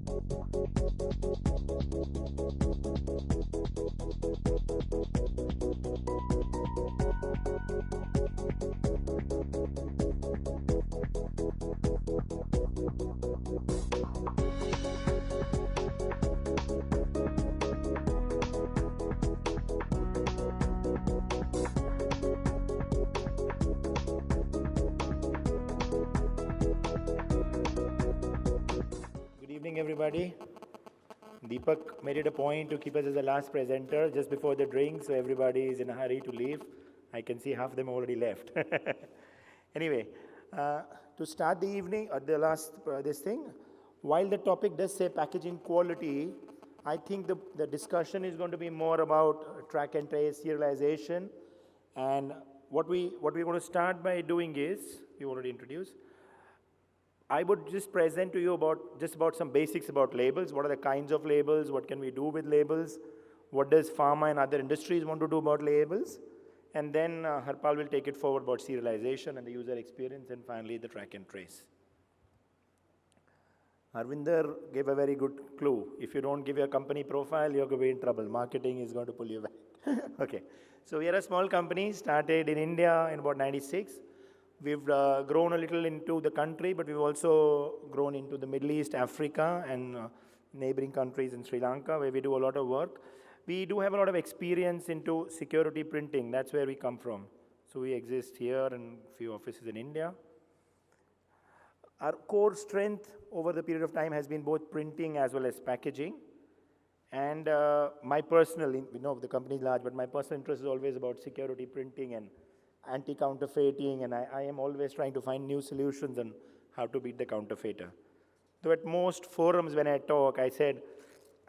Good evening, everybody. Deepak made it a point to keep us as the last presenter just before the drink, so everybody is in a hurry to leave. I can see half of them already left. Anyway, to start the evening, or the last this thing, while the topic does say packaging quality, I think the discussion is going to be more about track and trace serialization. And what we're going to start by doing is, you already introduced, I would just present to you about some basics about labels. What are the kinds of labels? What can we do with labels? What does pharma and other industries want to do about labels? And then Harpal will take it forward about serialization and the user experience, and finally the track and trace. Arvinder gave a very good clue. If you don't give your company profile, you're going to be in trouble. Marketing is going to pull you back. Okay. So we are a small company, started in India in about 96. We've grown a little into the country, but we've also grown into the Middle East, Africa, and neighboring countries in Sri Lanka, where we do a lot of work. We do have a lot of experience into security printing. That's where we come from. So we exist here and a few offices in India. Our core strength over the period of time has been both printing as well as packaging. And my personal, the company is large, but my personal interest is always about security printing and anti-counterfeiting, and I am always trying to find new solutions on how to beat the counterfeiter. Though at most forums when I talk, I said,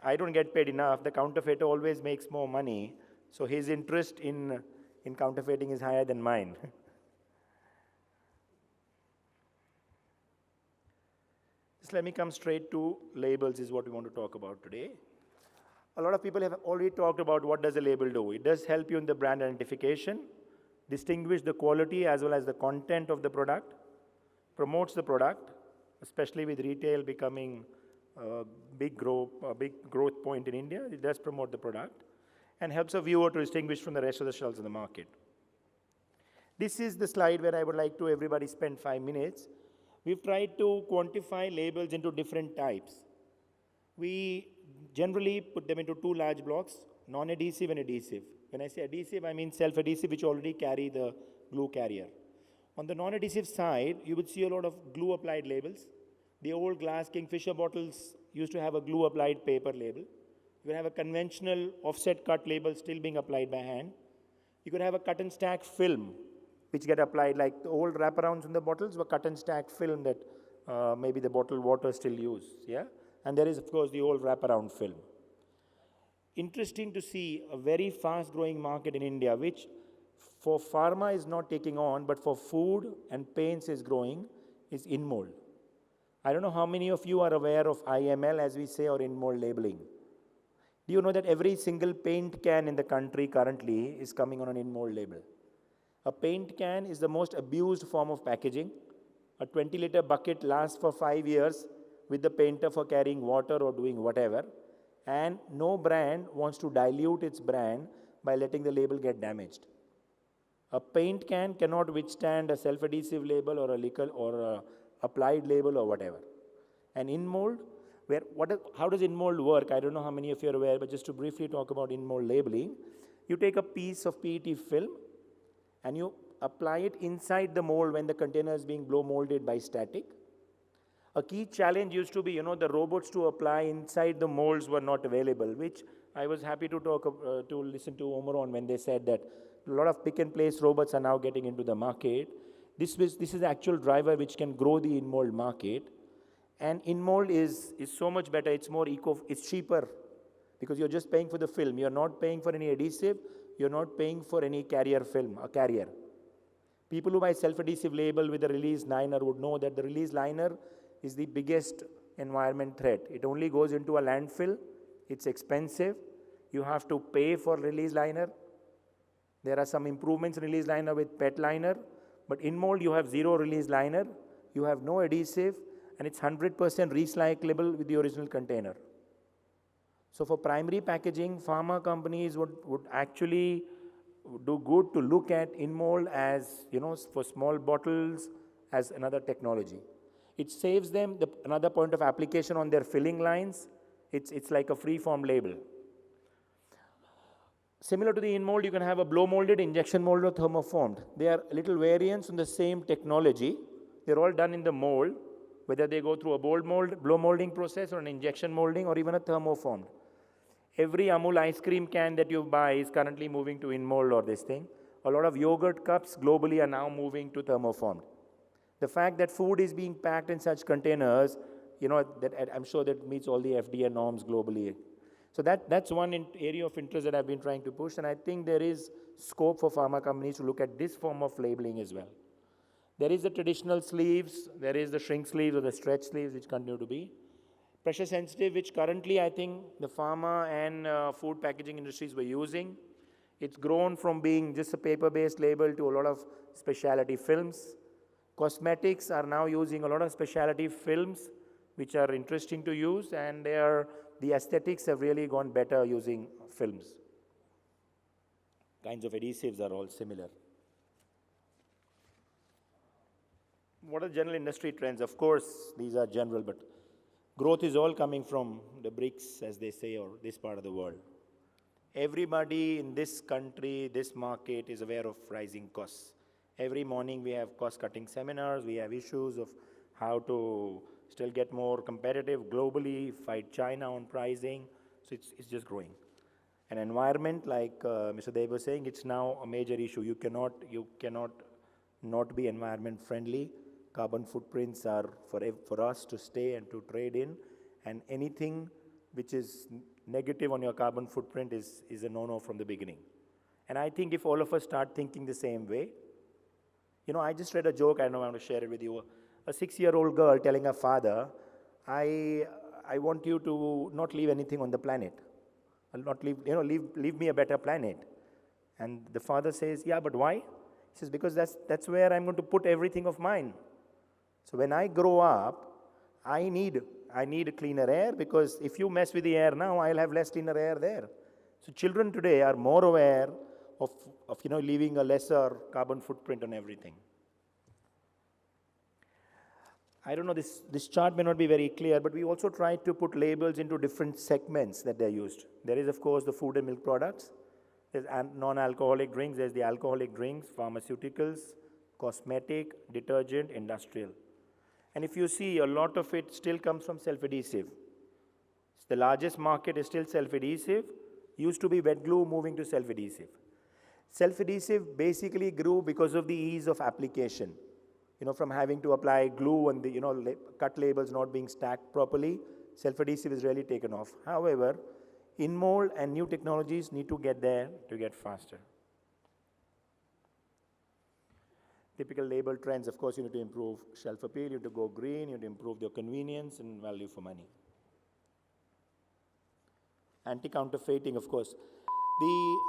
I don't get paid enough. The counterfeiter always makes more money, so his interest in counterfeiting is higher than mine. Just let me come straight to labels is what we want to talk about today. A lot of people have already talked about what does a label do. It does help you in the brand identification, distinguish the quality as well as the content of the product, promotes the product, especially with retail becoming a big growth point in India. It does promote the product and helps a viewer to distinguish from the rest of the shelves of the market. This is the slide where I would like to everybody spend 5 minutes. We've tried to quantify labels into different types. We generally put them into 2 large blocks, non-adhesive and adhesive. When I say adhesive, I mean self-adhesive, which already carry the glue carrier. On the non-adhesive side, you would see a lot of glue-applied labels. The old glass Kingfisher bottles used to have a glue-applied paper label. You could have a conventional offset cut label still being applied by hand. You could have a cut and stack film, which get applied, like the old wraparounds in the bottles were cut and stack film that maybe the bottled water still use, yeah? And there is, of course, the old wraparound film. Interesting to see a very fast-growing market in India, which for pharma is not taking on, but for food and paints is growing, is in-mold. I don't know how many of you are aware of IML, as we say, or in-mold labeling. Do you know that every single paint can in the country currently is coming on an in-mold label? A paint can is the most abused form of packaging. A 20-liter bucket lasts for 5 years with the painter for carrying water or doing whatever. And no brand wants to dilute its brand by letting the label get damaged. A paint can cannot withstand a self-adhesive label or a liquor or a applied label or whatever. And in-mold, how does in-mold work? I don't know how many of you are aware, but just to briefly talk about in-mold labeling, you take a piece of PET film and you apply it inside the mold when the container is being blow molded by static. A key challenge used to be, the robots to apply inside the molds were not available, which I was happy to listen to Omron when they said that a lot of pick-and-place robots are now getting into the market. This is the actual driver which can grow the in-mold market. And in-mold is so much better, it's cheaper, because you're just paying for the film. You're not paying for any adhesive, you're not paying for any carrier film, a carrier. People who buy self-adhesive label with a release liner would know that the release liner is the biggest environment threat. It only goes into a landfill. It's expensive. You have to pay for release liner. There are some improvements in release liner with PET liner, but in mold you have zero release liner. You have no adhesive, and it's 100% recyclable with the original container. So for primary packaging, pharma companies would actually do good to look at in-mold as, for small bottles as another technology. It saves them another point of application on their filling lines. It's like a free-form label. Similar to the in-mold, you can have a blow-molded, injection molded, or thermoformed. They are little variants on the same technology. They're all done in the mold, whether they go through a blow molding process or an injection molding or even a thermoformed. Every Amul ice cream can that you buy is currently moving to in-mold or this thing. A lot of yogurt cups globally are now moving to thermoformed. The fact that food is being packed in such containers, that I'm sure that meets all the FDA norms globally. So that's one area of interest that I've been trying to push, and I think there is scope for pharma companies to look at this form of labeling as well. There is the traditional sleeves, there is the shrink sleeves or the stretch sleeves, which continue to be. Pressure sensitive, which currently I think the pharma and food packaging industries were using. It's grown from being just a paper-based label to a lot of specialty films. Cosmetics are now using a lot of specialty films, which are interesting to use, and the aesthetics have really gone better using films. Kinds of adhesives are all similar. What are general industry trends? Of course, these are general, but growth is all coming from the BRICS, as they say, or this part of the world. Everybody in this country, this market is aware of rising costs. Every morning we have cost-cutting seminars, we have issues of how to still get more competitive globally, fight China on pricing, so it's just growing. An environment, like Mr. Dev was saying, it's now a major issue. You cannot not be environment friendly. Carbon footprints are for us to stay and to trade in, and anything which is negative on your carbon footprint is a no-no from the beginning. And I think if all of us start thinking the same way, I just read a joke, I know I want to share it with you. A 6-year-old girl telling her father, I want you to not leave anything on the planet. I'll not leave me a better planet. And the father says, yeah, but why? He says, because that's where I'm going to put everything of mine. So when I grow up, I need cleaner air, because if you mess with the air now, I'll have less cleaner air there. So children today are more aware of leaving a lesser carbon footprint on everything. I don't know, this chart may not be very clear, but we also tried to put labels into different segments that they're used. There is, of course, the food and milk products. There's non-alcoholic drinks. There's the alcoholic drinks, pharmaceuticals, cosmetic, detergent, industrial. And if you see, a lot of it still comes from self-adhesive. The largest market is still self-adhesive. Used to be wet glue, moving to self-adhesive. Self-adhesive basically grew because of the ease of application. From having to apply glue and the cut labels not being stacked properly, self-adhesive is really taken off. However, in-mold and new technologies need to get there to get faster. Typical label trends, of course, you need to improve shelf appeal, you need to go green, you need to improve your convenience and value for money. Anti-counterfeiting, of course.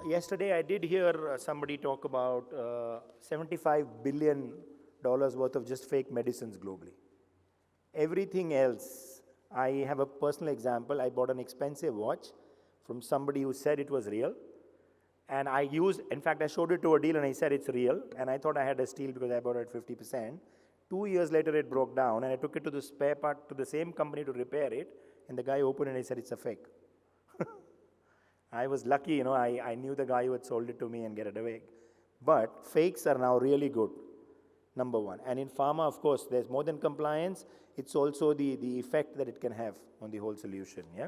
Yesterday I did hear somebody talk about $75 billion worth of just fake medicines globally. Everything else, I have a personal example. I bought an expensive watch from somebody who said it was real. And in fact, I showed it to a dealer and he said it's real. And I thought I had a steal because I bought it at 50%. 2 years later, it broke down and I took it to the spare part to the same company to repair it. And the guy opened it and he said, it's a fake. I was lucky, I knew the guy who had sold it to me and get it away. But fakes are now really good. Number one. And in pharma, of course, there's more than compliance. It's also the effect that it can have on the whole solution. Yeah.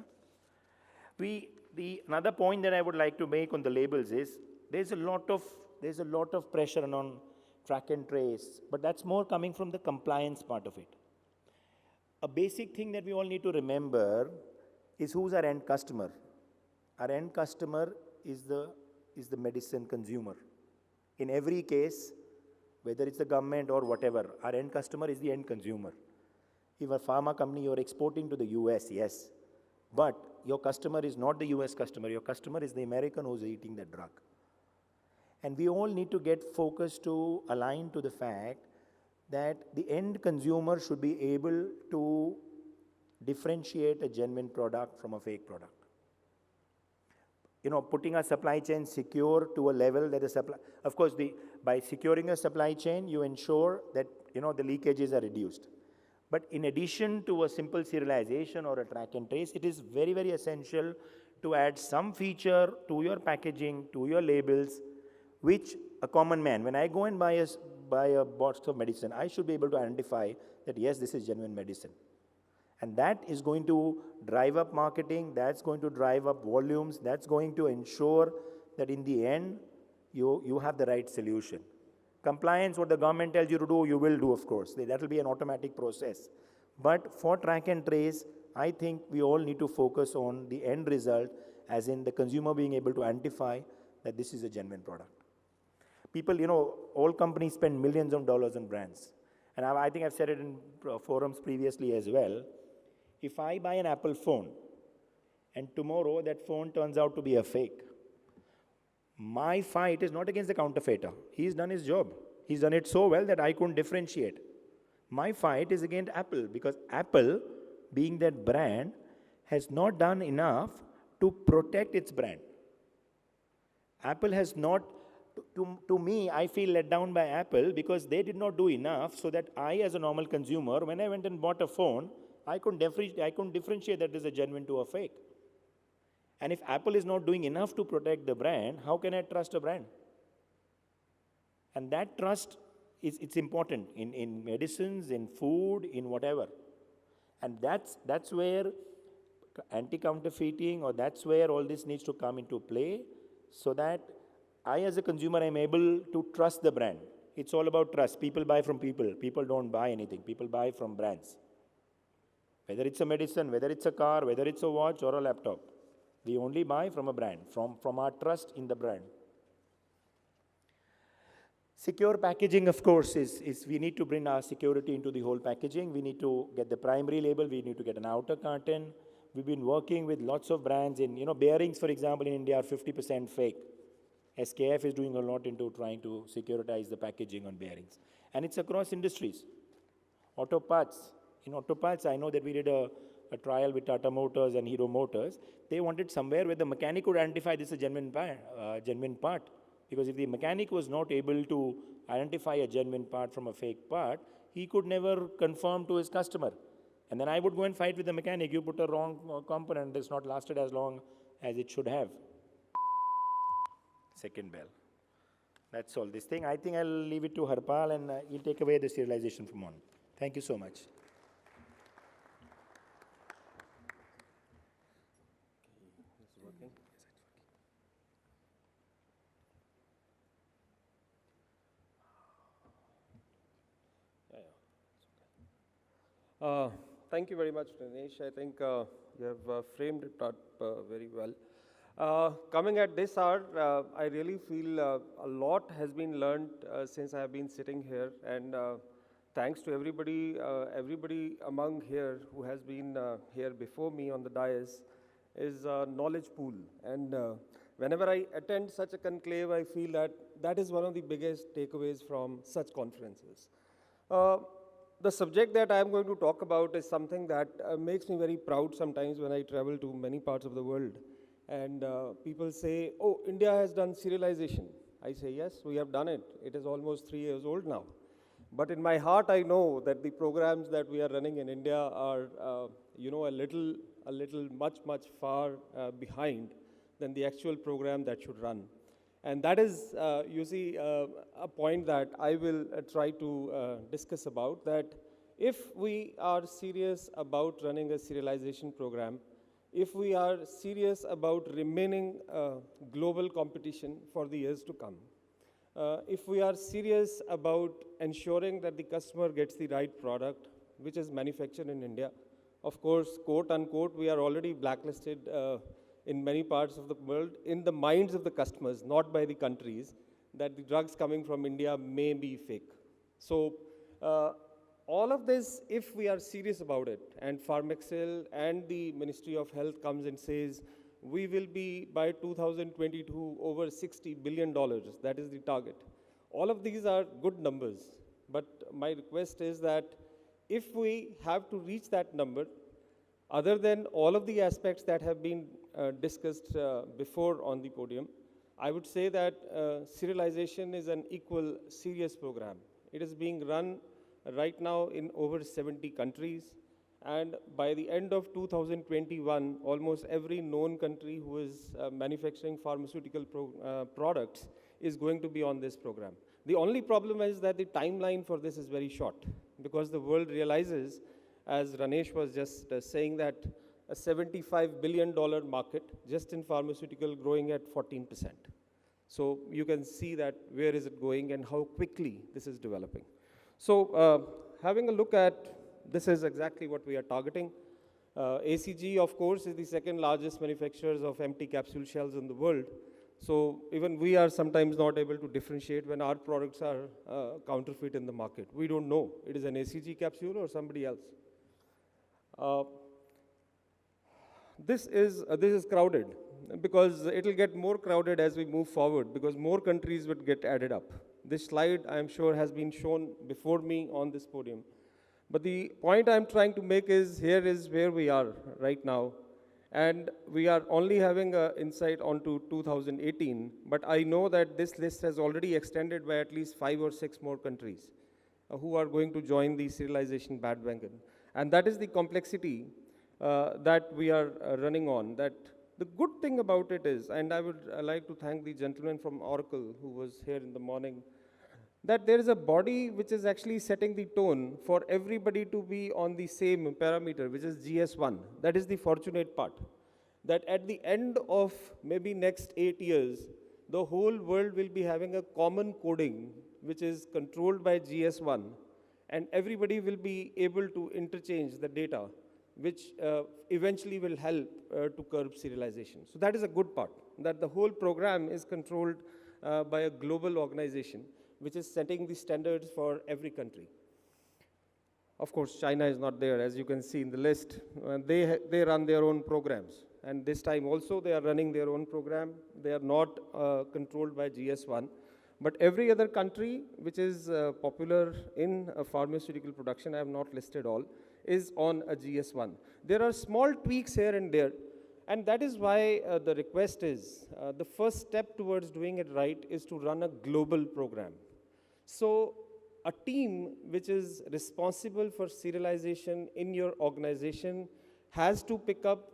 Another point that I would like to make on the labels is there's a lot of pressure on track and trace, but that's more coming from the compliance part of it. A basic thing that we all need to remember is who's our end customer. Our end customer is the medicine consumer. In every case, whether it's the government or whatever, our end customer is the end consumer. If a pharma company, you're exporting to the US, yes, but your customer is not the US customer. Your customer is the American who's eating that drug. And we all need to get focused to align to the fact that the end consumer should be able to differentiate a genuine product from a fake product. Putting our supply chain secure to a level that the supply, of course, by securing a supply chain, you ensure that, the leakages are reduced. But in addition to a simple serialization or a track and trace, it is very, very essential to add some feature to your packaging, to your labels, which a common man, when I go and buy a box of medicine, I should be able to identify that, yes, this is genuine medicine. And that is going to drive up marketing, that's going to drive up volumes, that's going to ensure that in the end, you have the right solution. Compliance, what the government tells you to do, you will do, of course. That will be an automatic process. But for track and trace, I think we all need to focus on the end result, as in the consumer being able to identify that this is a genuine product. People, all companies spend millions of dollars on brands. And I think I've said it in forums previously as well. If I buy an Apple phone, and tomorrow that phone turns out to be a fake, my fight is not against the counterfeiter. He's done his job. He's done it so well that I couldn't differentiate. My fight is against Apple, because Apple, being that brand, has not done enough to protect its brand. Apple has not, to me, I feel let down by Apple because they did not do enough so that I, as a normal consumer, when I went and bought a phone, I couldn't differentiate that this is a genuine to a fake. And if Apple is not doing enough to protect the brand, how can I trust a brand? And that trust it's important in medicines, in food, in whatever. And that's where anti-counterfeiting, or that's where all this needs to come into play, so that I, as a consumer, am able to trust the brand. It's all about trust. People buy from people. People don't buy anything. People buy from brands. Whether it's a medicine, whether it's a car, whether it's a watch or a laptop, we only buy from a brand, from our trust in the brand. Secure packaging, of course, is we need to bring our security into the whole packaging. We need to get the primary label. We need to get an outer carton. We've been working with lots of brands in, bearings, for example, in India are 50% fake. SKF is doing a lot into trying to securitize the packaging on bearings. And it's across industries. Auto parts. In auto parts, I know that we did a trial with Tata Motors and Hero Motors. They wanted somewhere where the mechanic would identify this is a genuine part. Because if the mechanic was not able to identify a genuine part from a fake part, he could never confirm to his customer. And then I would go and fight with the mechanic. You put a wrong component that's not lasted as long as it should have. Second bell. That's all. This thing, I think I'll leave it to Harpal, and he'll take away the serialization from on. Thank you so much. Thank you very much, Dinesh. I think you have framed it up very well. Coming at this hour, I really feel a lot has been learned since I have been sitting here, and thanks to everybody among here who has been here before me on the dais is a knowledge pool. And whenever I attend such a conclave, I feel that is one of the biggest takeaways from such conferences. The subject that I am going to talk about is something that makes me very proud sometimes when I travel to many parts of the world. And people say, oh, India has done serialization. I say, yes, we have done it. It is almost 3 years old now. But in my heart, I know that the programs that we are running in India are, a little much far behind than the actual program that should run. And that is, a point that I will try to discuss about, that if we are serious about running a serialization program, if we are serious about remaining global competition for the years to come, if we are serious about ensuring that the customer gets the right product, which is manufactured in India, of course, quote unquote, we are already blacklisted in many parts of the world, in the minds of the customers, not by the countries, that the drugs coming from India may be fake. So all of this, if we are serious about it, and Pharmexcil and the Ministry of Health comes and says, we will be by 2022 over $60 billion, that is the target. All of these are good numbers, but my request is that if we have to reach that number, other than all of the aspects that have been discussed before on the podium, I would say that serialization is an equal serious program. It is being run right now in over 70 countries. And by the end of 2021, almost every known country who is manufacturing pharmaceutical products is going to be on this program. The only problem is that the timeline for this is very short, because the world realizes, as Ranesh was just saying, that a $75 billion market just in pharmaceutical growing at 14%. So you can see that where is it going and how quickly this is developing. So having a look at, this is exactly what we are targeting. ACG, of course, is the second largest manufacturers of empty capsule shells in the world. So even we are sometimes not able to differentiate when our products are counterfeit in the market. We don't know it is an ACG capsule or somebody else. This is crowded, because it will get more crowded as we move forward, because more countries would get added up. This slide, I am sure, has been shown before me on this podium. But the point I'm trying to make is, here is where we are right now. And we are only having an insight onto 2018, but I know that this list has already extended by at least 5 or 6 more countries who are going to join the serialization bandwagon. And that is the complexity that we are running on. That the good thing about it is, and I would like to thank the gentleman from Oracle who was here in the morning, that there is a body which is actually setting the tone for everybody to be on the same parameter, which is GS1. That is the fortunate part. That at the end of maybe next 8 years, the whole world will be having a common coding which is controlled by GS1, and everybody will be able to interchange the data, which eventually will help to curb serialization. So that is a good part, that the whole program is controlled by a global organization which is setting the standards for every country. Of course, China is not there, as you can see in the list. They run their own programs. And this time also they are running their own program. They are not controlled by GS1. But every other country which is popular in pharmaceutical production, I have not listed all, is on a GS1. There are small tweaks here and there. And that is why the request is, the first step towards doing it right is to run a global program. So a team which is responsible for serialization in your organization has to pick up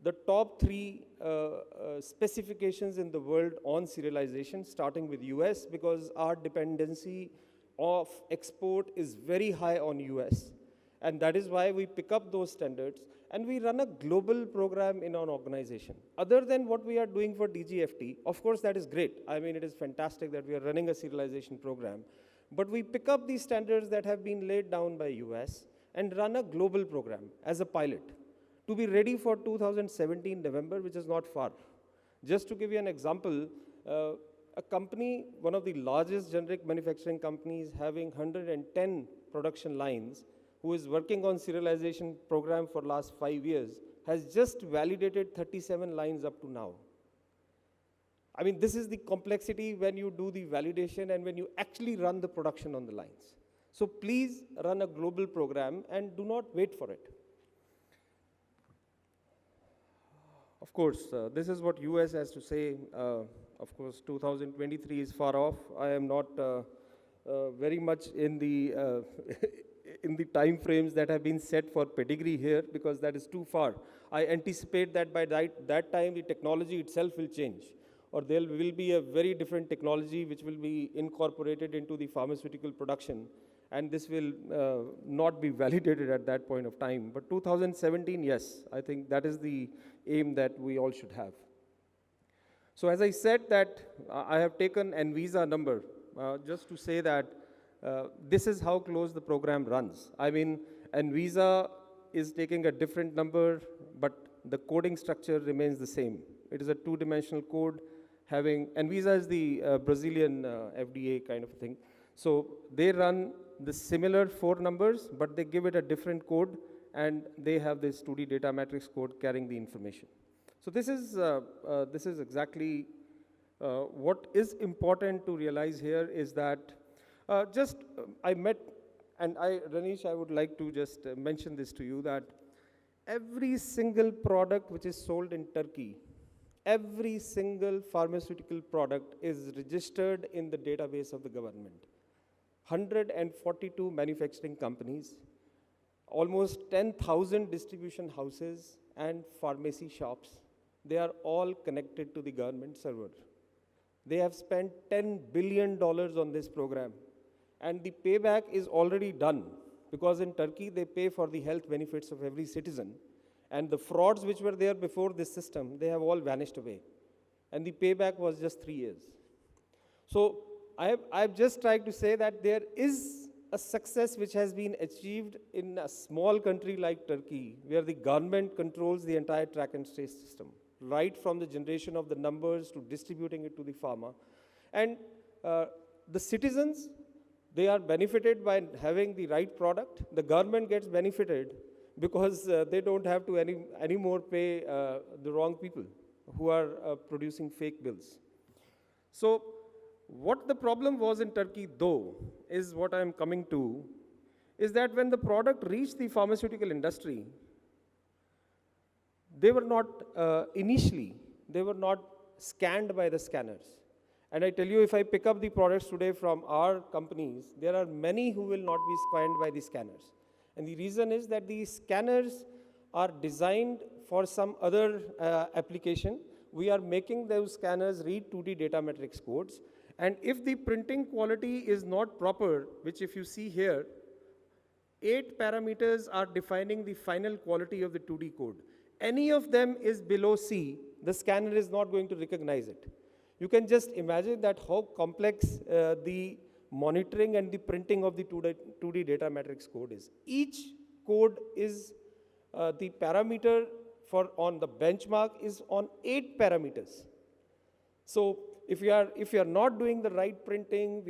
the top 3 specifications in the world on serialization, starting with US, because our dependency of export is very high on US. And that is why we pick up those standards and we run a global program in our organization. Other than what we are doing for DGFT, of course that is great. I mean, it is fantastic that we are running a serialization program. But we pick up these standards that have been laid down by US and run a global program as a pilot to be ready for 2017 November, which is not far. Just to give you an example, a company, one of the largest generic manufacturing companies having 110 production lines, who is working on serialization program for last 5 years, has just validated 37 lines up to now. I mean, this is the complexity when you do the validation and when you actually run the production on the lines. So please run a global program and do not wait for it. Of course, this is what US has to say. Of course, 2023 is far off. I am not very much in the in the time frames that have been set for pedigree here, because that is too far. I anticipate that by that time the technology itself will change, or there will be a very different technology which will be incorporated into the pharmaceutical production, and this will not be validated at that point of time. But 2017, yes, I think that is the aim that we all should have. So as I said that I have taken Anvisa number just to say that this is how close the program runs. I mean, Anvisa is taking a different number, but the coding structure remains the same. It is a 2-dimensional code having, Anvisa is the Brazilian FDA kind of thing. So they run the similar 4 numbers, but they give it a different code, and they have this 2D data matrix code carrying the information. So this is exactly what is important to realize here is that I met And Ranish, I would like to just mention this to you that every single product which is sold in Turkey, every single pharmaceutical product is registered in the database of the government. 142 manufacturing companies, almost 10,000 distribution houses and pharmacy shops. They are all connected to the government server. They have spent $10 billion on this program. And the payback is already done, because in Turkey they pay for the health benefits of every citizen. And the frauds which were there before this system, they have all vanished away. And the payback was just 3 years. So I've just tried to say that there is a success which has been achieved in a small country like Turkey, where the government controls the entire track and trace system, right from the generation of the numbers to distributing it to the pharma. And the citizens, they are benefited by having the right product. The government gets benefited because they don't have to anymore pay the wrong people who are producing fake bills. So what the problem was in Turkey, though, is what I'm coming to, is that when the product reached the pharmaceutical industry, they were not, initially, they were not scanned by the scanners. And I tell you, if I pick up the products today from our companies, there are many who will not be scanned by the scanners. And the reason is that the scanners are designed for some other application. We are making those scanners read 2D data matrix codes. And if the printing quality is not proper, which if you see here, 8 parameters are defining the final quality of the 2D code. Any of them is below C, the scanner is not going to recognize it. You can just imagine that how complex the monitoring and the printing of the 2D data matrix code is. Each code is, the parameter for on the benchmark is on 8 parameters. So if you are not doing the right printing,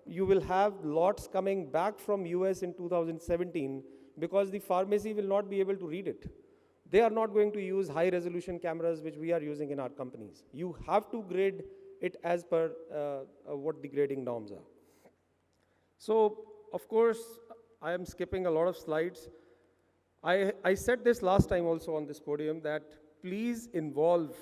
you will have lots coming back from US in 2017 because the pharmacy will not be able to read it. They are not going to use high resolution cameras which we are using in our companies. You have to grade it as per what the grading norms are. So of course, I am skipping a lot of slides. I said this last time also on this podium that please involve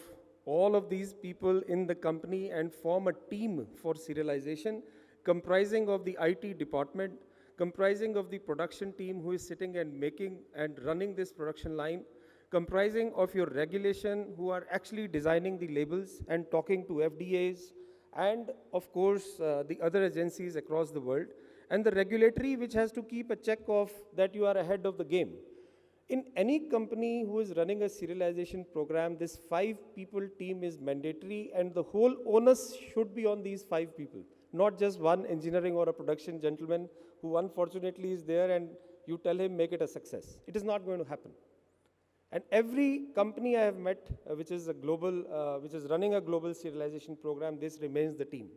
all of these people in the company and form a team for serialization comprising of the IT department, comprising of the production team who is sitting and making and running this production line, comprising of your regulation who are actually designing the labels and talking to FDAs, and of course the other agencies across the world, and the regulatory which has to keep a check of that you are ahead of the game. In any company who is running a serialization program, this 5-people team is mandatory, and the whole onus should be on these 5 people, not just one engineering or a production gentleman who unfortunately is there and you tell him make it a success. It is not going to happen. And every company I have met, which is running a global serialization program, this remains the team.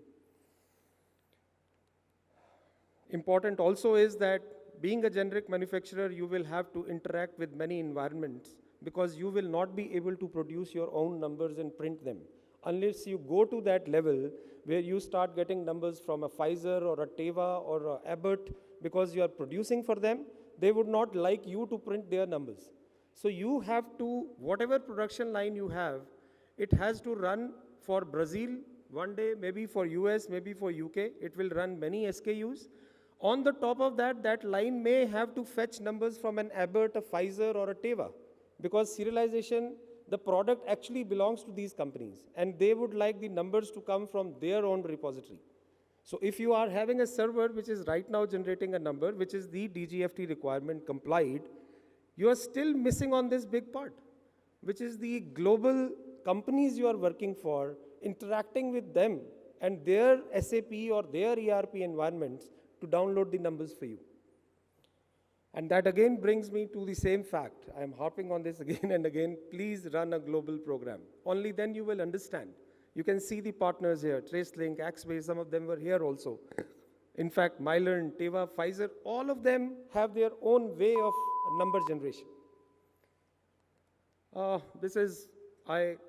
Important also is that being a generic manufacturer, you will have to interact with many environments because you will not be able to produce your own numbers and print them unless you go to that level where you start getting numbers from a Pfizer or a Teva or a Abbott because you are producing for them. They would not like you to print their numbers. So you have to, whatever production line you have, it has to run for Brazil one day, maybe for US, maybe for UK. It will run many SKUs. On the top of that, that line may have to fetch numbers from an Abbott, a Pfizer, or a Teva, because serialization, the product actually belongs to these companies, and they would like the numbers to come from their own repository. So if you are having a server which is right now generating a number, which is the DGFT requirement complied, you are still missing on this big part, which is the global companies you are working for, interacting with them and their SAP or their ERP environments to download the numbers for you. And that again brings me to the same fact. I am harping on this again and again. Please run a global program. Only then you will understand. You can see the partners here, TraceLink, Axway, some of them were here also. In fact, Mylan, Teva, Pfizer, all of them have their own way of number generation. This is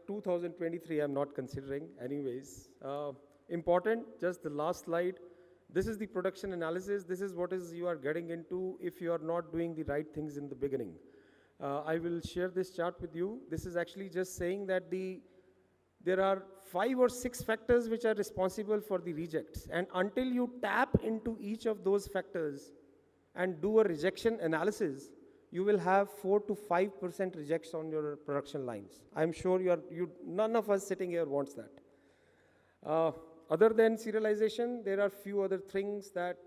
2023, I'm not considering anyways. Important, just the last slide. This is the production analysis. This is what is you are getting into if you are not doing the right things in the beginning. I will share this chart with you. This is actually just saying that there are 5 or 6 factors which are responsible for the rejects. And until you tap into each of those factors and do a rejection analysis, you will have 4 to 5% rejects on your production lines. I'm sure none of us sitting here wants that. Other than serialization, there are few other things that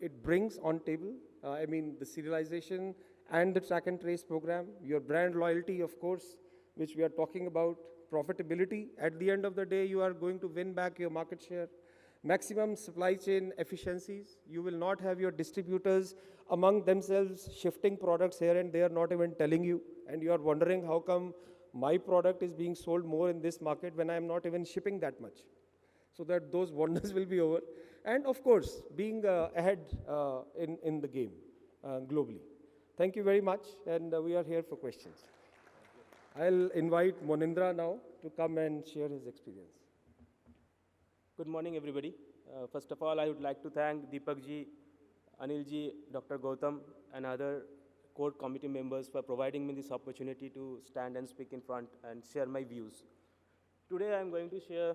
it brings on table. I mean, the serialization and the track and trace program, your brand loyalty, of course, which we are talking about, profitability. At the end of the day, you are going to win back your market share. Maximum supply chain efficiencies. You will not have your distributors among themselves shifting products here and there, not even telling you. And you are wondering how come my product is being sold more in this market when I am not even shipping that much. So that those wonders will be over. And of course, being ahead in the game globally. Thank you very much, and we are here for questions. I'll invite Monindra now to come and share his experience. Good morning, everybody. First of all, I would like to thank Deepak ji, Anil ji, Dr. Gautam, and other core committee members for providing me this opportunity to stand and speak in front and share my views. Today, I'm going to share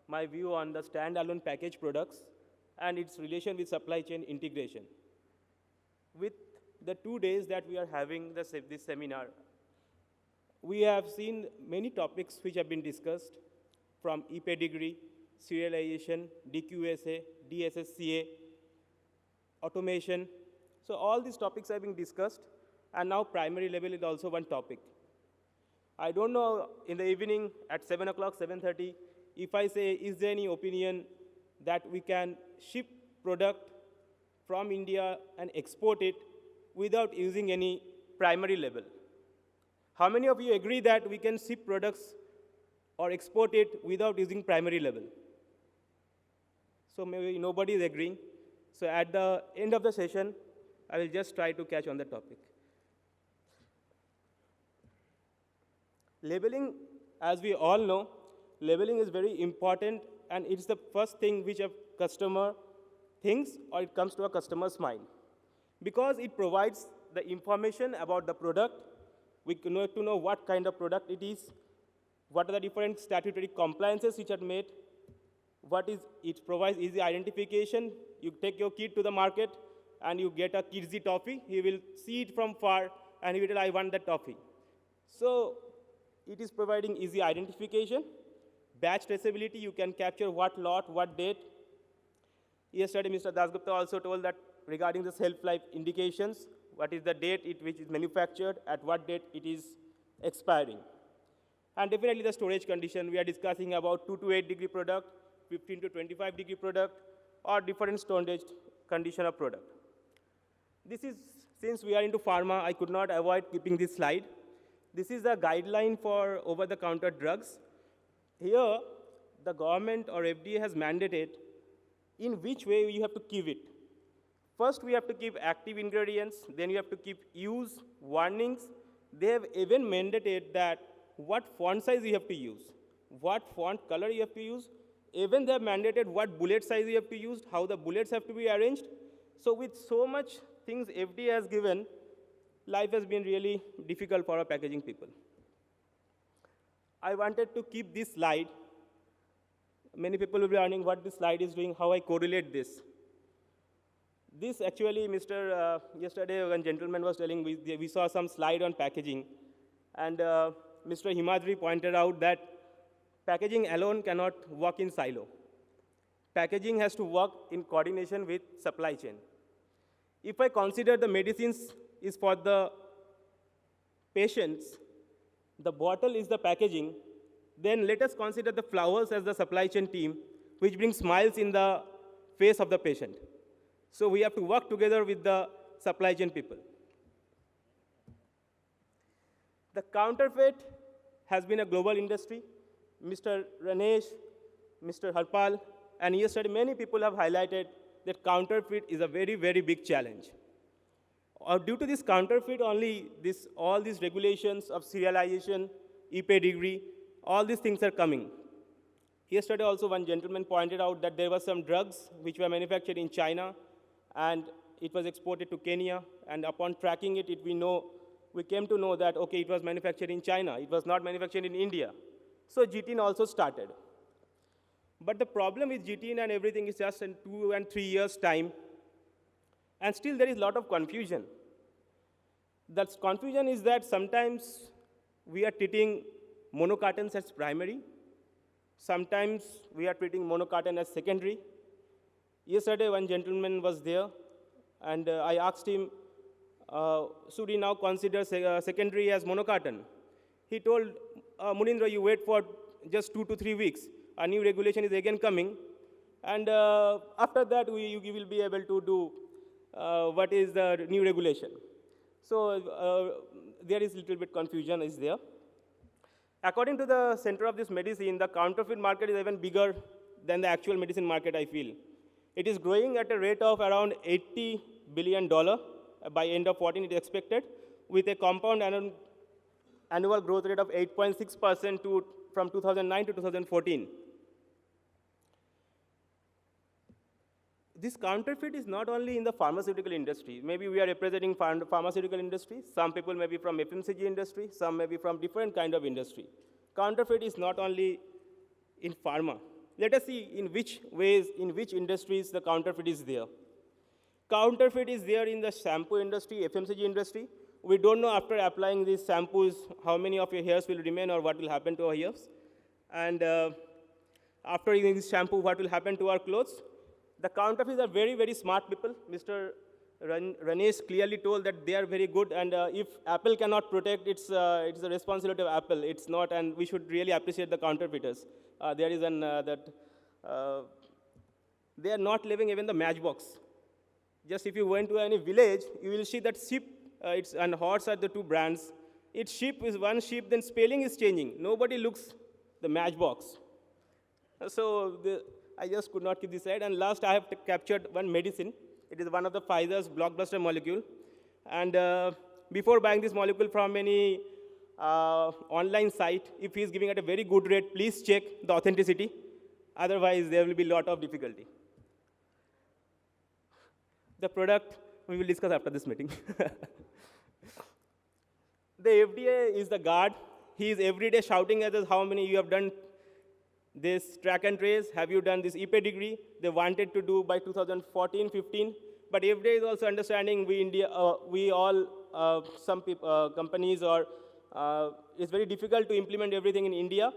my view on the standalone package products and its relation with supply chain integration. With the 2 days that we are having this seminar, we have seen many topics which have been discussed, from e-pedigree, serialization, DQSA, DSSCA, automation. So all these topics are being discussed, and now primary level is also one topic. I don't know, in the evening at 7 o'clock, 7:30, if I say, is there any opinion that we can ship product from India and export it without using any primary label? How many of you agree that we can ship products or export it without using primary label? So maybe nobody is agreeing. So at the end of the session, I will just try to catch on the topic. Labeling, as we all know, labeling is very important, and it's the first thing which a customer thinks or it comes to a customer's mind. Because it provides the information about the product, we need to know what kind of product it is, what are the different statutory compliances which are made, it provides easy identification. You take your kid to the market and you get a kidsy toffee, he will see it from far and he will tell, I want that toffee. So it is providing easy identification. Batch traceability, you can capture what lot, what date. Yesterday, Mr. Dasgupta also told that regarding the shelf life indications, what is the date which is manufactured, at what date it is expiring. And definitely the storage condition, we are discussing about 2 to 8 degree product, 15 to 25 degree product, or different storage condition of product. This is, since we are into pharma, I could not avoid keeping this slide. This is a guideline for over-the-counter drugs. Here, the government or FDA has mandated in which way you have to keep it. First, we have to keep active ingredients, then you have to keep use, warnings. They have even mandated that what font size you have to use, what font color you have to use. Even they have mandated what bullet size you have to use, how the bullets have to be arranged. So with so much things FDA has given, life has been really difficult for our packaging people. I wanted to keep this slide. Many people will be wondering what this slide is doing, how I correlate this. This actually, yesterday when gentleman was telling, we saw some slide on packaging, and Mr. Himadri pointed out that packaging alone cannot work in silo. Packaging has to work in coordination with supply chain. If I consider the medicines is for the patients, the bottle is the packaging, then let us consider the flowers as the supply chain team, which brings smiles in the face of the patient. So we have to work together with the supply chain people. The counterfeit has been a global industry. Mr. Ranesh, Mr. Harpal, and yesterday many people have highlighted that counterfeit is a very, very big challenge. Due to this counterfeit only, all these regulations of serialization, e-pedigree, all these things are coming. Yesterday also one gentleman pointed out that there were some drugs which were manufactured in China and it was exported to Kenya, and upon tracking it, we came to know that, okay, it was manufactured in China. It was not manufactured in India. So GTIN also started. But the problem with GTIN and everything is just in 2 and 3 years' time, and still there is a lot of confusion. That confusion is that sometimes we are treating monocartons as primary, sometimes we are treating monocarton as secondary. Yesterday, one gentleman was there, and I asked him, should he now consider secondary as monocarton? He told, Munindra, you wait for just 2 to 3 weeks. A new regulation is again coming, and after that, you will be able to do what is the new regulation. So there is a little bit confusion is there. According to the center of this medicine, the counterfeit market is even bigger than the actual medicine market, I feel. It is growing at a rate of around $80 billion by end of 14, it is expected, with a compound annual growth rate of 8.6% from 2009 to 2014. This counterfeit is not only in the pharmaceutical industry. Maybe we are representing pharmaceutical industry. Some people may be from FMCG industry. Some may be from different kind of industry. Counterfeit is not only in pharma. Let us see in which ways, in which industries the counterfeit is there. Counterfeit is there in the shampoo industry, FMCG industry. We don't know after applying these shampoos how many of your hairs will remain or what will happen to our hairs. And after using this shampoo, what will happen to our clothes? The counterfeits are very, very smart people. Mr. Ranesh clearly told that they are very good, and if Apple cannot protect, it's the responsibility of Apple. It's not, and we should really appreciate the counterfeiters. There is they are not living even the matchbox. Just if you went to any village, you will see that sheep and horse are the two brands. It's sheep is one sheep, then spelling is changing. Nobody looks the matchbox. So I just could not keep this aside. And last, I have captured one medicine. It is one of the Pfizer's blockbuster molecule. And before buying this molecule from any online site, if he is giving at a very good rate, please check the authenticity. Otherwise, there will be a lot of difficulty. The product, we will discuss after this meeting. The FDA is the guard. He is every day shouting at us how many you have done this track and trace, have you done this EP degree? They wanted to do by 2014, 15, but FDA is also understanding some companies it's very difficult to implement everything in India,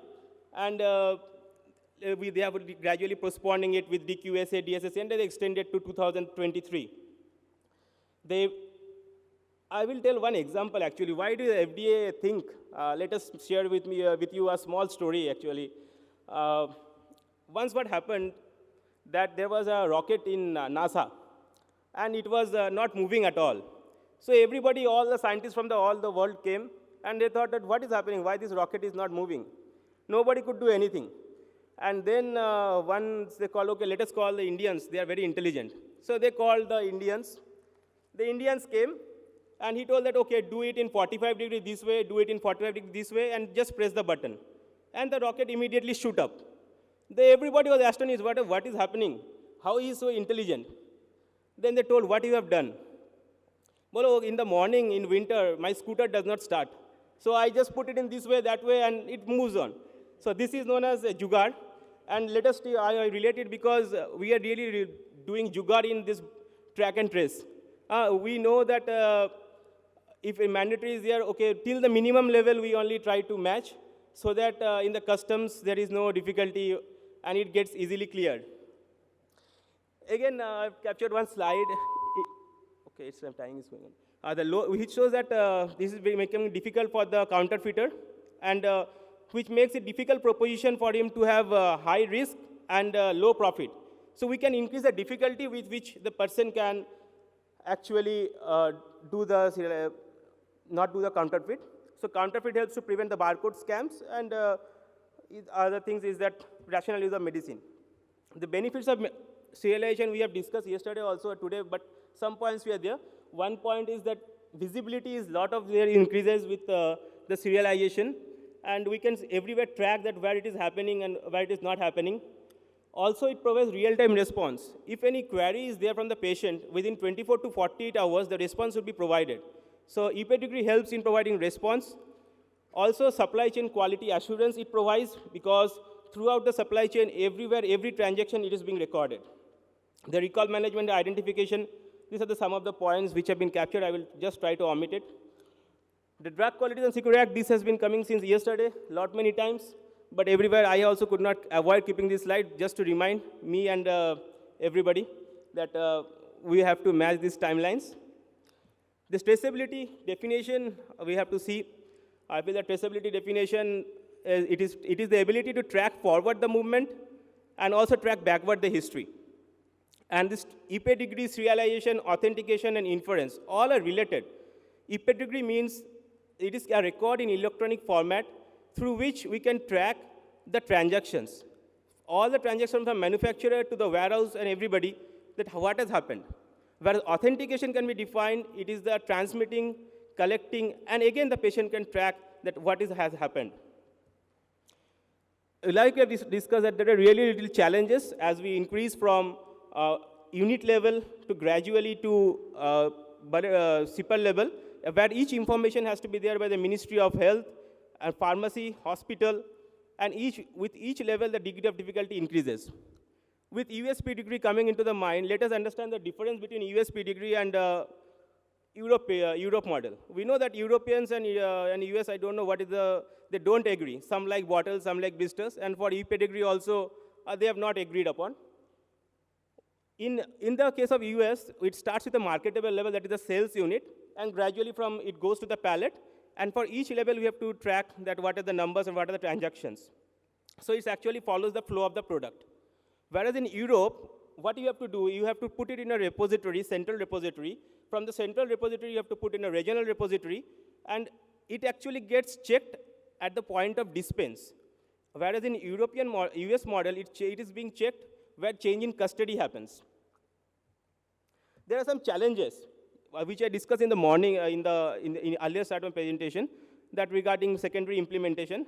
and they are gradually postponing it with DQSA, DSSA, and they extended to 2023. I will tell one example actually. Why do the FDA think? Let us share with you a small story actually. Once what happened, that there was a rocket in NASA, and it was not moving at all. So everybody, all the scientists from all the world came, and they thought that what is happening, why this rocket is not moving? Nobody could do anything. And then once they called, okay, let us call the Indians, they are very intelligent. So they called the Indians. The Indians came, and he told that, okay, do it in 45 degrees this way, do it in 45 degrees this way, and just press the button. And the rocket immediately shoot up. Everybody was astonished, what is happening? How he is so intelligent? Then they told, what you have done? Well, in the morning, in winter, my scooter does not start. So I just put it in this way, that way, and it moves on. So this is known as a jugaad. And let us, I relate it because we are really doing jugaad in this track and trace. We know that if a mandatory is there, okay, till the minimum level, we only try to match, so that in the customs, there is no difficulty, and it gets easily cleared. Again, I've captured one slide. Okay, it's time is going on. Which shows that this is becoming difficult for the counterfeiter, and which makes it difficult proposition for him to have high risk and low profit. So we can increase the difficulty with which the person can actually not do the counterfeit. So counterfeit helps to prevent the barcode scams, and other things is that rational use of medicine. The benefits of serialization we have discussed yesterday also today, but some points we are there. One point is that visibility is lot of there increases with the serialization, and we can everywhere track that where it is happening and where it is not happening. Also, it provides real-time response. If any query is there from the patient, within 24 to 48 hours, the response will be provided. So ePedigree helps in providing response. Also, supply chain quality assurance it provides, because throughout the supply chain, everywhere, every transaction, it is being recorded. The recall management identification, these are some of the points which have been captured. I will just try to omit it. The Drug Quality and Security Act, this has been coming since yesterday, many times. But everywhere, I also could not avoid keeping this slide just to remind me and everybody that we have to match these timelines. This traceability definition, we have to see. I feel that traceability definition, it is the ability to track forward the movement and also track backward the history. And this ePedigree, serialization, authentication, and inference, all are related. ePedigree means it is a record in electronic format through which we can track the transactions. All the transactions from manufacturer to the warehouse and everybody, that what has happened. Whereas authentication can be defined, it is the transmitting, collecting, and again the patient can track that what has happened. Like we have discussed that there are really little challenges as we increase from unit level to gradually to SIPR level, where each information has to be there by the Ministry of Health and pharmacy, hospital, and with each level, the degree of difficulty increases. With US pedigree coming into the mind, let us understand the difference between US pedigree and Europe model. We know that Europeans and US, I don't know what is they don't agree. Some like bottles, some like blisters, and for e-pedigree also, they have not agreed upon. In the case of US, it starts with a marketable level, that is the sales unit, and gradually from it goes to the pallet. And for each level, we have to track that what are the numbers and what are the transactions. So it actually follows the flow of the product. Whereas in Europe, what you have to do, you have to put it in a repository, central repository. From the central repository, you have to put in a regional repository, and it actually gets checked at the point of dispense. Whereas in US model, it is being checked where change in custody happens. There are some challenges which I discussed in the morning, in earlier start of my presentation, that regarding secondary implementation.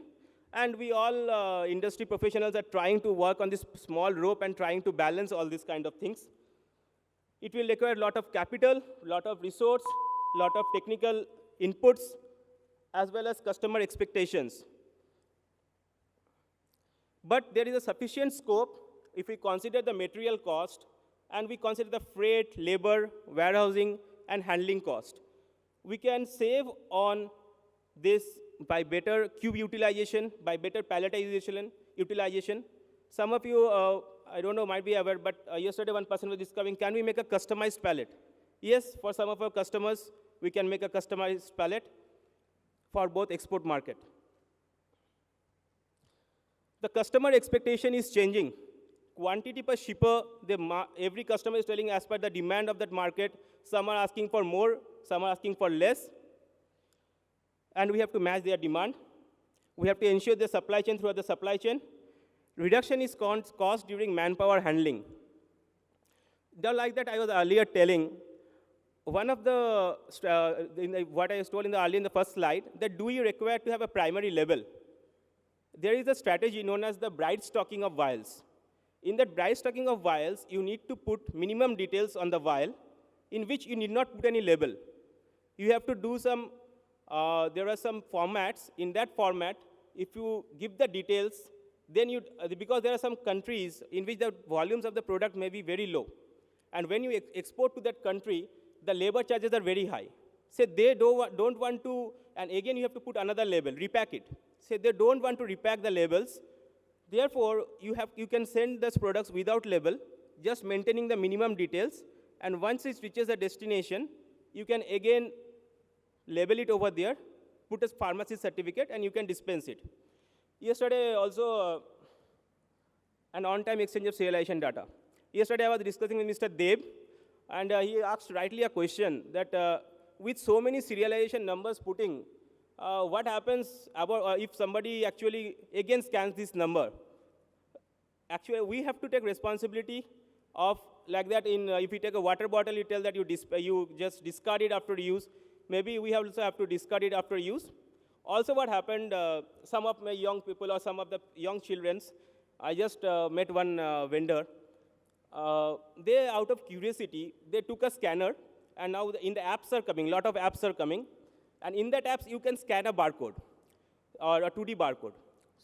And we all industry professionals are trying to work on this small rope and trying to balance all these kind of things. It will require a lot of capital, a lot of resource, a lot of technical inputs, as well as customer expectations. But there is a sufficient scope if we consider the material cost and we consider the freight, labor, warehousing, and handling cost. We can save on this by better cube utilization, by better palletization utilization. Some of you, I don't know, might be aware, but yesterday one person was discovering, can we make a customized pallet? Yes, for some of our customers, we can make a customized pallet for both export market. The customer expectation is changing. Quantity per shipper, every customer is telling as per the demand of that market. Some are asking for more, some are asking for less. And we have to match their demand. We have to ensure the supply chain throughout the supply chain. Reduction is cost during manpower handling. Like that I was earlier telling, one of the, what I was told earlier in the first slide, that do you require to have a primary level? There is a strategy known as the bright stocking of vials. In that bright stocking of vials, you need to put minimum details on the vial, in which you need not put any label. You have to do some, there are some formats. In that format, if you give the details, then because there are some countries in which the volumes of the product may be very low. And when you export to that country, the labor charges are very high. Say they don't want to, and again you have to put another label, repack it. Say they don't want to repack the labels. Therefore, you can send those products without label, just maintaining the minimum details. And once it reaches a destination, you can again label it over there, put a pharmacy certificate, and you can dispense it. Yesterday also, an on-time exchange of serialization data. Yesterday I was discussing with Mr. Deb, and he asked rightly a question that with so many serialization numbers putting, what happens about if somebody actually again scans this number? Actually, we have to take responsibility of like that. If you take a water bottle, you tell that you just discard it after use. Maybe we also have to discard it after use. Also what happened, some of my young people or some of the young childrens, I just met one vendor. They, out of curiosity, they took a scanner, and now in the apps are coming, lot of apps are coming, and in that apps you can scan a barcode or a 2D barcode.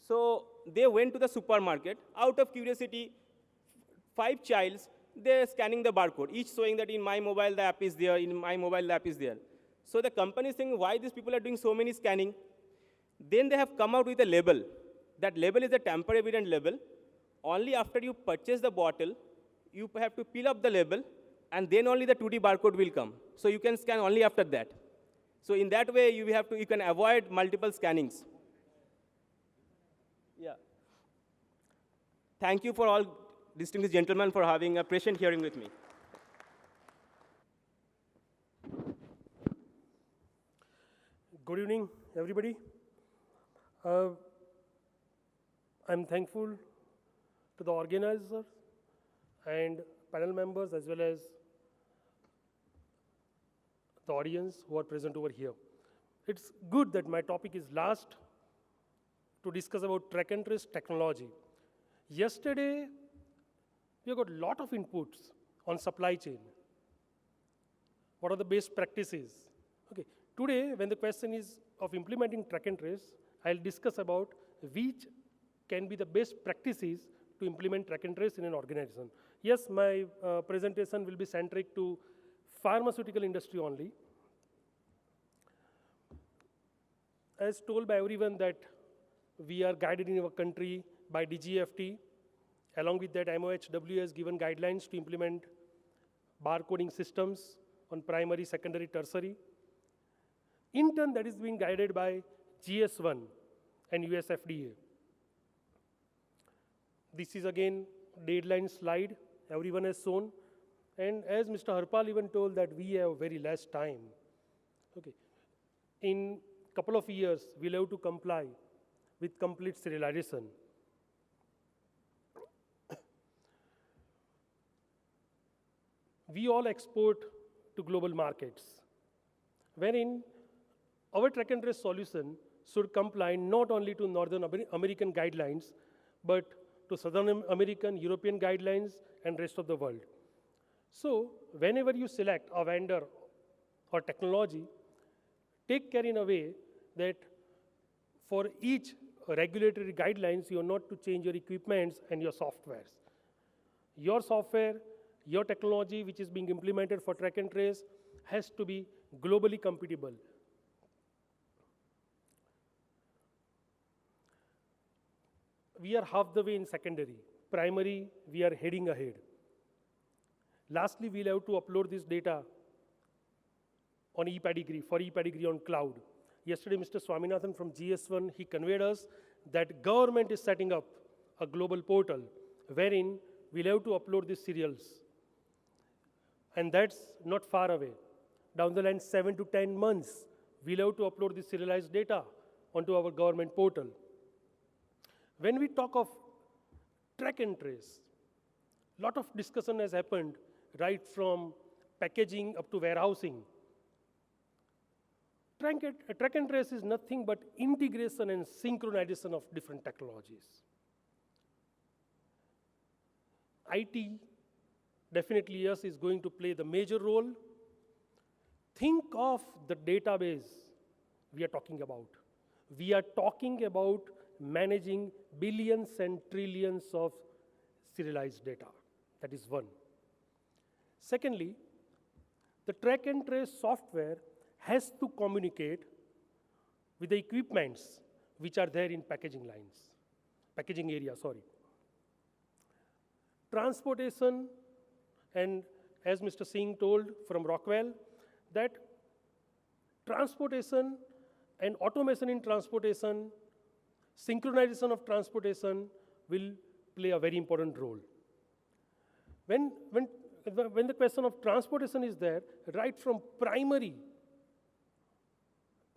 So they went to the supermarket, out of curiosity, 5 childs, they're scanning the barcode, each showing that in my mobile the app is there, in my mobile the app is there. So the company is saying, why these people are doing so many scanning? Then they have come out with a label. That label is a tamper evident label. Only after you purchase the bottle, you have to peel up the label, and then only the 2D barcode will come. So you can scan only after that. So in that way, you can avoid multiple scannings. Yeah. Thank you for all distinguished gentlemen for having a patient hearing with me. Good evening, everybody. I'm thankful to the organizers and panel members as well as the audience who are present over here. It's good that my topic is last to discuss about track and trace technology. Yesterday, we got a lot of inputs on supply chain. What are the best practices? Okay. Today, when the question is of implementing track and trace, I'll discuss about which can be the best practices to implement track and trace in an organization. Yes, my presentation will be centric to pharmaceutical industry only. As told by everyone that we are guided in our country by DGFT. Along with that, MOHW has given guidelines to implement barcoding systems on primary, secondary, tertiary. In turn, that is being guided by GS1 and US FDA. This is again deadline slide everyone has shown. And as Mr. Harpal even told that we have very less time. Okay. In a couple of years, we'll have to comply with complete serialization. We all export to global markets, wherein our track and trace solution should comply not only to Northern American guidelines, but to Southern American, European guidelines, and rest of the world. So whenever you select a vendor or technology, take care in a way that for each regulatory guidelines, you are not to change your equipments and your softwares. Your software, your technology, which is being implemented for track and trace, has to be globally compatible. We are half the way in secondary. Primary, we are heading ahead. Lastly, we'll have to upload this data on ePedigree, for ePedigree on cloud. Yesterday, Mr. Swaminathan from GS1, he conveyed us that government is setting up a global portal wherein we'll have to upload these serials. And that's not far away. Down the line, 7 to 10 months, we'll have to upload this serialized data onto our government portal. When we talk of track and trace, a lot of discussion has happened right from packaging up to warehousing. Track and trace is nothing but integration and synchronization of different technologies. IT, definitely yes, is going to play the major role. Think of the database we are talking about. We are talking about managing billions and trillions of serialized data. That is one. Secondly, the track and trace software has to communicate with the equipments which are there in packaging area, sorry. Transportation, and as Mr. Singh told from Rockwell, that transportation and automation in transportation, synchronization of transportation will play a very important role. When the question of transportation is there, right from primary,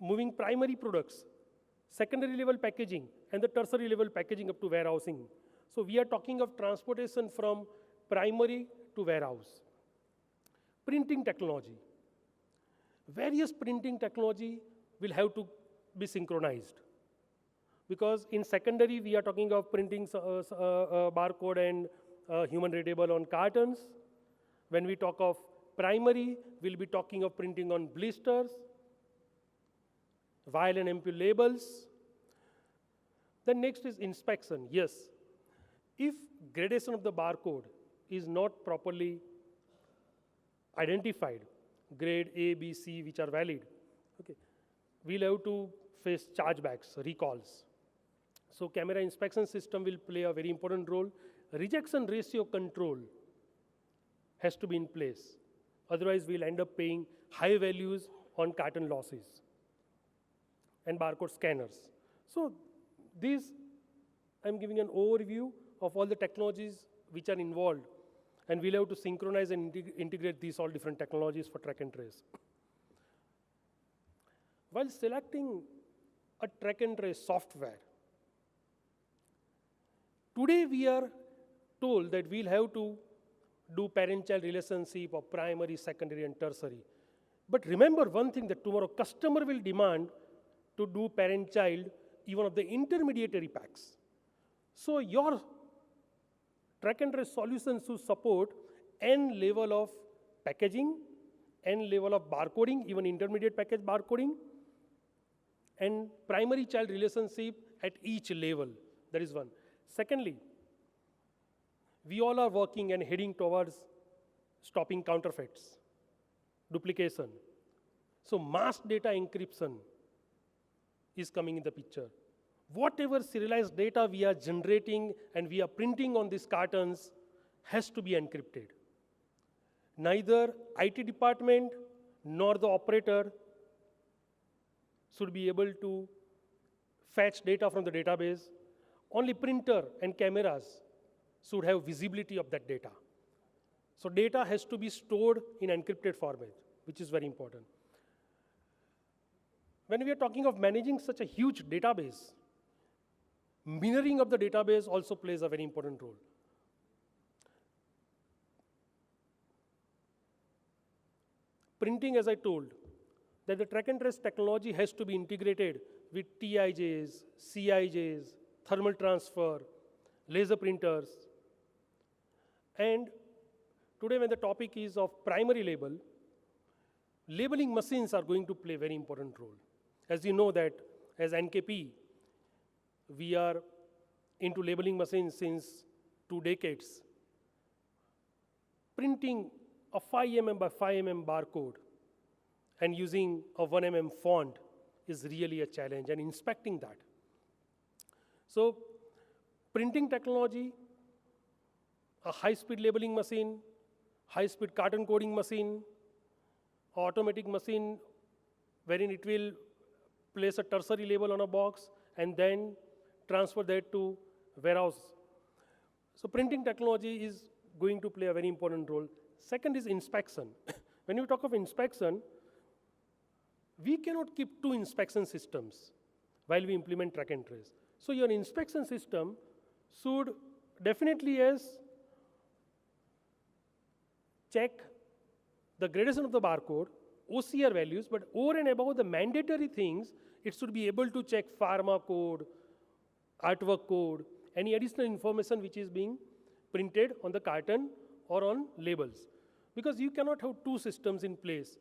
moving primary products, secondary level packaging, and the tertiary level packaging up to warehousing. So we are talking of transportation from primary to warehouse. Printing technology. Various printing technology will have to be synchronized. Because in secondary, we are talking of printing barcode and human readable on cartons. When we talk of primary, we'll be talking of printing on blisters, vial and ampoule labels. Then next is inspection. Yes, if gradation of the barcode is not properly identified, grade A, B, C, which are valid, okay, we'll have to face chargebacks, recalls. So camera inspection system will play a very important role. Rejection ratio control has to be in place. Otherwise, we'll end up paying high values on carton losses and barcode scanners. So these, I'm giving an overview of all the technologies which are involved, and we'll have to synchronize and integrate these all different technologies for track and trace. While selecting a track and trace software, today we are told that we'll have to do parent-child relationship of primary, secondary, and tertiary. But remember one thing, that tomorrow customer will demand to do parent-child even of the intermediary packs. So your track and trace solutions should support N level of packaging, N level of barcoding, even intermediate package barcoding, and primary child relationship at each level. That is one. Secondly, we all are working and heading towards stopping counterfeits, duplication. So mass data encryption is coming in the picture. Whatever serialized data we are generating and we are printing on these cartons has to be encrypted. Neither IT department nor the operator should be able to fetch data from the database. Only printer and cameras should have visibility of that data. So data has to be stored in encrypted format, which is very important. When we are talking of managing such a huge database, mirroring of the database also plays a very important role. Printing, as I told, that the track and trace technology has to be integrated with TIJs, CIJs, thermal transfer, laser printers. And today when the topic is of primary label, labeling machines are going to play a very important role. As you know that as NKP, we are into labeling machines since 2 decades. Printing a 5 mm by 5 mm barcode and using a 1 mm font is really a challenge, and inspecting that. So printing technology, a high-speed labeling machine, high-speed carton coding machine, automatic machine wherein it will place a tertiary label on a box and then transfer that to warehouse. So printing technology is going to play a very important role. Second is inspection. When you talk of inspection, we cannot keep 2 inspection systems while we implement track and trace. So your inspection system should definitely check the gradation of the barcode, OCR values, but over and above the mandatory things, it should be able to check pharma code, artwork code, any additional information which is being printed on the carton or on labels. Because you cannot have 2 systems in place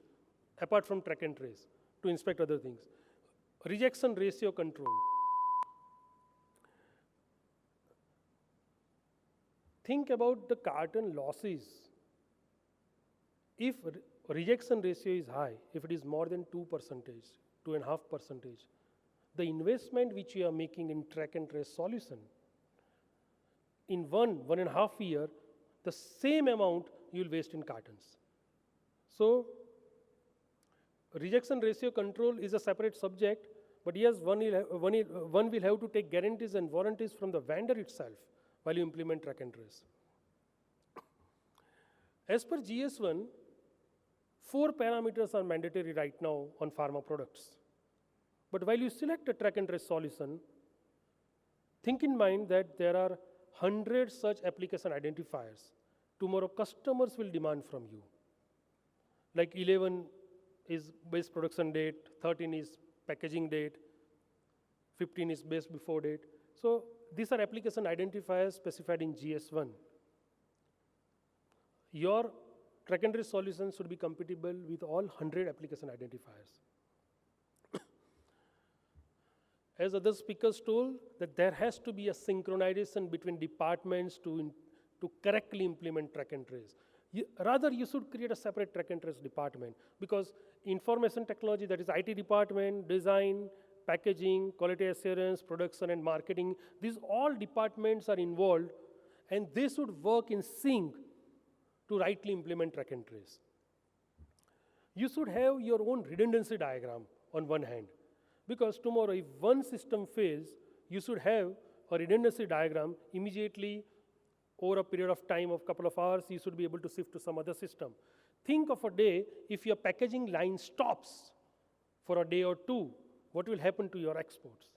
apart from track and trace to inspect other things. Rejection ratio control. Think about the carton losses. If rejection ratio is high, if it is more than 2%, 2.5%, the investment which you are making in track and trace solution, in 1.5 year, the same amount you will waste in cartons. So rejection ratio control is a separate subject, but yes, one will have to take guarantees and warranties from the vendor itself while you implement track and trace. As per GS1, 4 parameters are mandatory right now on pharma products. But while you select a track and trace solution, think in mind that there are 100 such application identifiers. Tomorrow customers will demand from you. Like 11 is base production date, 13 is packaging date, 15 is best before date. So these are application identifiers specified in GS1. Your track and trace solution should be compatible with all 100 application identifiers. As other speakers told, that there has to be a synchronization between departments to correctly implement track and trace. Rather, you should create a separate track and trace department, because information technology, that is IT department, design, packaging, quality assurance, production, and marketing, these all departments are involved, and they should work in sync to rightly implement track and trace. You should have your own redundancy diagram on one hand, because tomorrow if one system fails, you should have a redundancy diagram immediately. Over a period of time of couple of hours, you should be able to shift to some other system. Think of a day if your packaging line stops for a day or two, what will happen to your exports?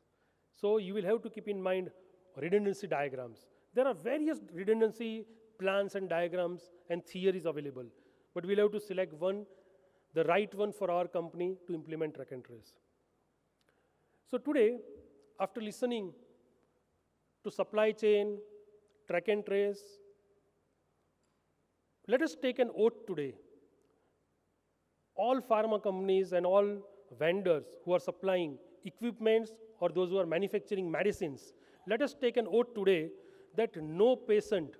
So you will have to keep in mind redundancy diagrams. There are various redundancy plans and diagrams and theories available, but we'll have to select one, the right one for our company to implement track and trace. So today, after listening to supply chain, track and trace, let us take an oath today. All pharma companies and all vendors who are supplying equipments or those who are manufacturing medicines, let us take an oath today that no patient,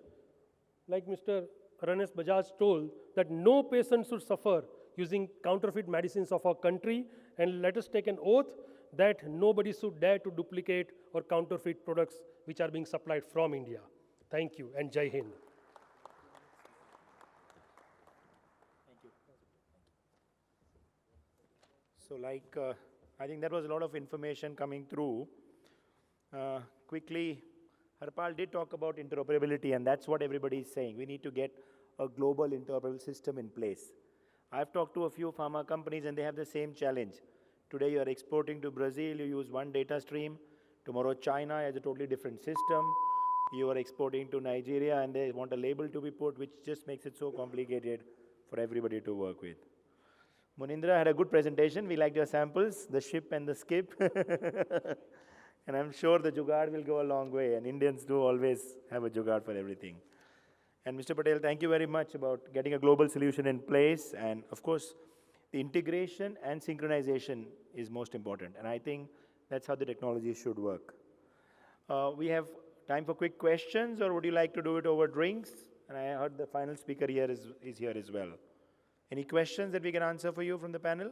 like Mr. Ranesh Bajaj told, that no patient should suffer using counterfeit medicines of our country, and let us take an oath that nobody should dare to duplicate or counterfeit products which are being supplied from India. Thank you, and Jai Hind. Thank you. So I think that was a lot of information coming through. Quickly, Harpal did talk about interoperability, and that's what everybody is saying. We need to get a global interoperable system in place. I've talked to a few pharma companies, and they have the same challenge. Today, you are exporting to Brazil, you use one data stream. Tomorrow, China has a totally different system. You are exporting to Nigeria, and they want a label to be put, which just makes it so complicated for everybody to work with. Munindra had a good presentation. We liked your samples, the ship and the skip. And I'm sure the jugaad will go a long way, and Indians do always have a jugaad for everything. And Mr. Patel, thank you very much about getting a global solution in place. And of course, the integration and synchronization is most important. And I think that's how the technology should work. We have time for quick questions, or would you like to do it over drinks? And I heard the final speaker here is here as well. Any questions that we can answer for you from the panel?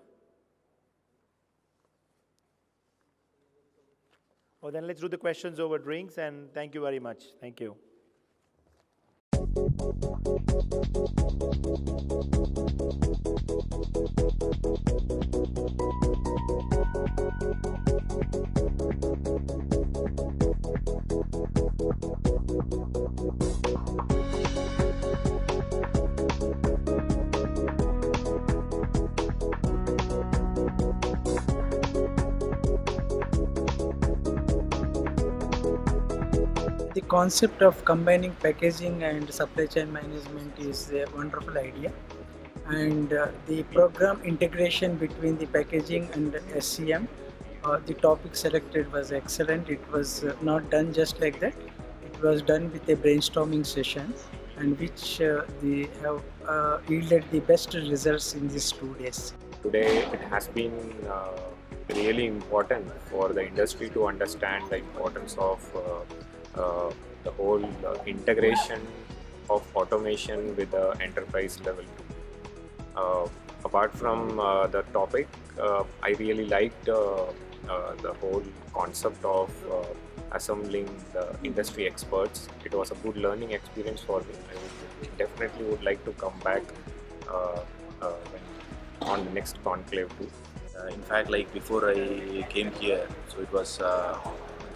Well, then let's do the questions over drinks, and thank you very much. Thank you. The concept of combining packaging and supply chain management is a wonderful idea, and the program integration between the packaging and SCM, the topic selected was excellent. It was not done just like that. It was done with a brainstorming session, and which they have yielded the best results in these 2 days. Today it has been really important for the industry to understand the importance of the whole integration of automation with the enterprise level too. Apart from the topic, I really liked the whole concept of assembling the industry experts. It was a good learning experience for me. I definitely would like to come back on the next conclave too. In fact, like before I came here, so it was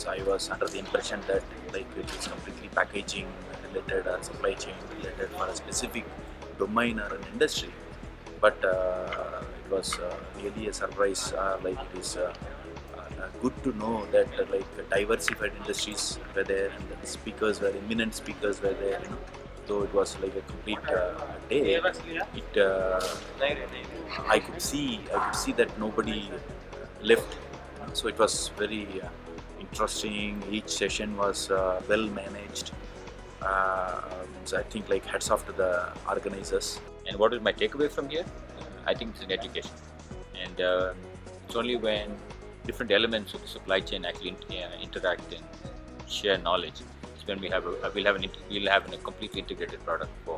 I was under the impression that like it is completely packaging related or supply chain related for a specific domain or an industry. But it was really a surprise. Like it is good to know that like diversified industries were there, and the speakers were eminent speakers were there. You know, so it was like a complete day. I could see that nobody left. So it was very interesting. Each session was well managed. So I think like hats off to the organizers. And what is my takeaway from here? I think it's an education. And it's only when different elements of the supply chain actually interact and share knowledge, it's when we'll have a completely integrated product for